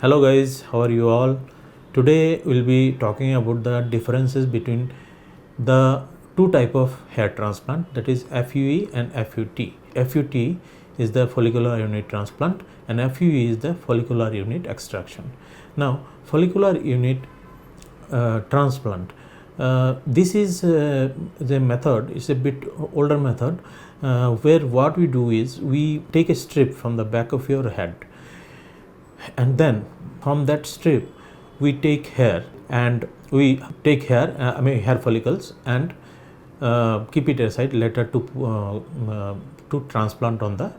Hello guys, how are you all? Today we'll be talking about the differences between the two type of hair transplant, that is FUE and FUT. FUT is the follicular unit transplant and FUE is the follicular unit extraction. Now follicular unit transplant, this is the method, it's a bit older method where what we do is we take a strip from the back of your head, and then from that strip we take hair hair follicles and keep it aside later to transplant on the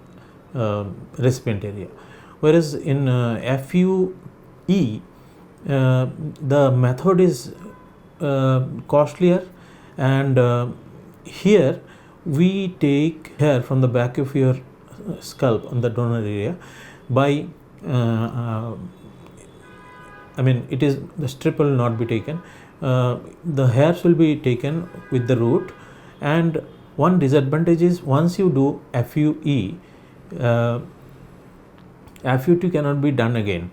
recipient area. Whereas in FUE, the method is costlier, and here we take hair from the back of your scalp on the donor area by the strip will not be taken. The hairs will be taken with the root, and one disadvantage is once you do FUE, FUT cannot be done again,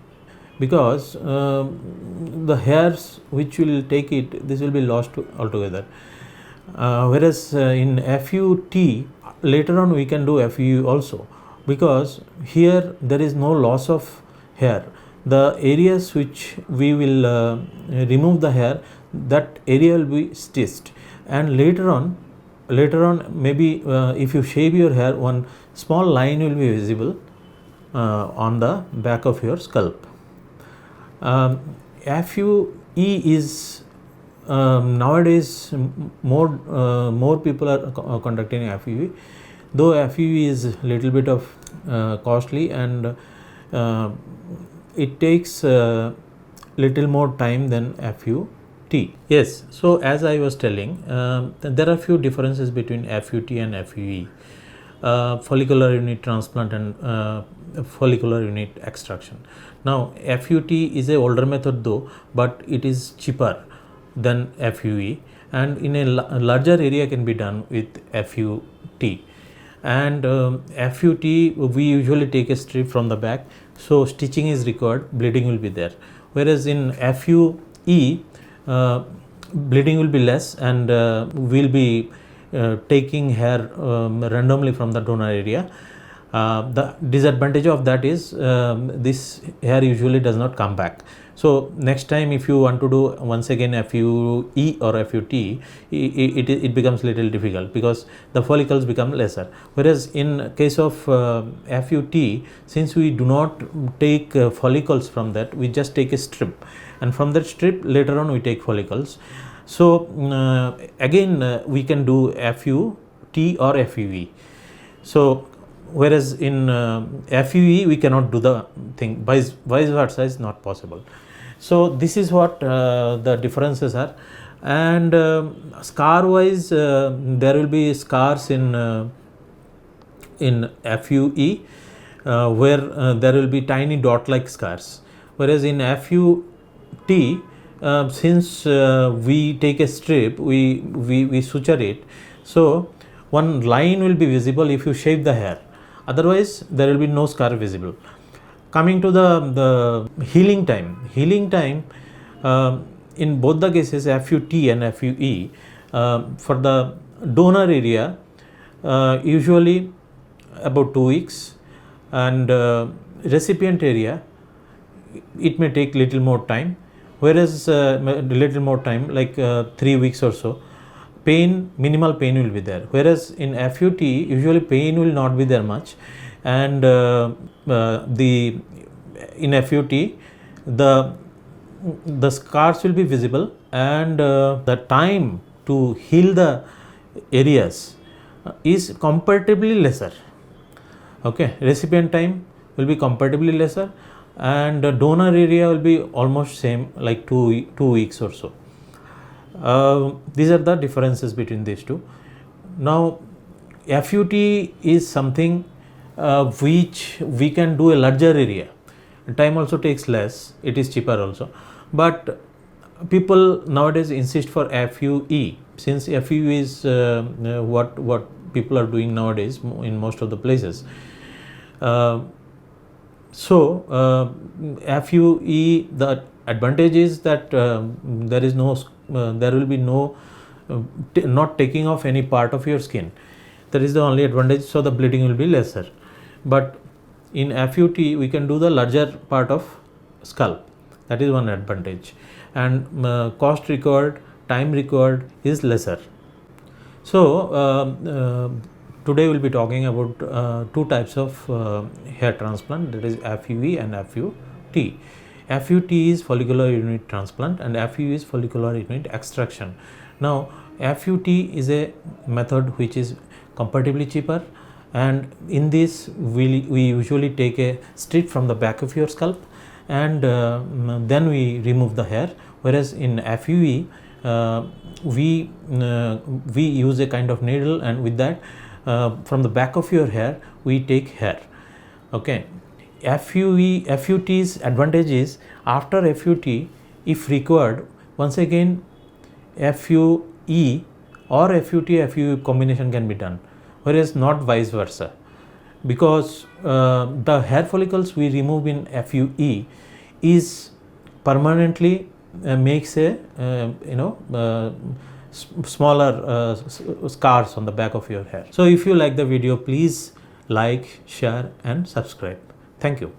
because the hairs which will take it, this will be lost altogether. Whereas in FUT later on we can do FUE also, because here there is no loss of hair. The areas which we will remove the hair, that area will be stitched, and later on maybe if you shave your hair, one small line will be visible on the back of your scalp. FUE is nowadays more people are conducting FUE, though FUE is little bit of costly, and it takes little more time than FUT. Yes, so as I was telling, there are few differences between FUT and FUE, follicular unit transplant and follicular unit extraction. Now FUT is a older method though, but it is cheaper than FUE, and in a larger area can be done with FUT. And FUT, we usually take a strip from the back, so stitching is required, bleeding will be there. Whereas in FUE, bleeding will be less, and we'll be taking hair randomly from the donor area. The disadvantage of that is this hair usually does not come back. So next time if you want to do once again FUE or FUT, it becomes little difficult because the follicles become lesser. Whereas in case of FUT, since we do not take follicles from that, we just take a strip, and from that strip later on we take follicles. So again we can do FUT or FUE. So whereas in FUE we cannot do the thing, vice versa is not possible. So this is what the differences are. And scar wise, there will be scars in FUE where there will be tiny dot like scars, whereas in FUT, since we take a strip, we suture it, so one line will be visible if you shave the hair, otherwise there will be no scar visible. Coming to the healing time, in both the cases FUT and FUE, for the donor area usually about 2 weeks, and recipient area it may take little more time, whereas little more time like 3 weeks or so. Minimal pain will be there, whereas in FUT usually pain will not be there much, and in FUT the scars will be visible, and the time to heal the areas is comparatively lesser. Okay, recipient time will be comparatively lesser, and donor area will be almost same, like 2 weeks or so. These are the differences between these two. Now FUT is something which we can do a larger area, time also takes less, it is cheaper also, but people nowadays insist for FUE, since FUE is what people are doing nowadays in most of the places. So FUE, the advantage is that there is no there will be no not taking off any part of your skin. That is the only advantage, so the bleeding will be lesser. But in FUT we can do the larger part of scalp. That is one advantage, and cost required, time required is lesser. So today we'll be talking about two types of hair transplant, that is FUE and FUT. FUT is follicular unit transplant and FUE is follicular unit extraction. Now FUT is a method which is comparatively cheaper, and in this we usually take a strip from the back of your scalp and then we remove the hair, whereas in FUE we use a kind of needle, and with that from the back of your hair we take hair. Okay. FUT's advantage is, after FUT, if required, once again FUE or FUE combination can be done, whereas not vice versa, because the hair follicles we remove in FUE is permanently makes a smaller scars on the back of your hair. So if you like the video, please like, share and subscribe. Thank you.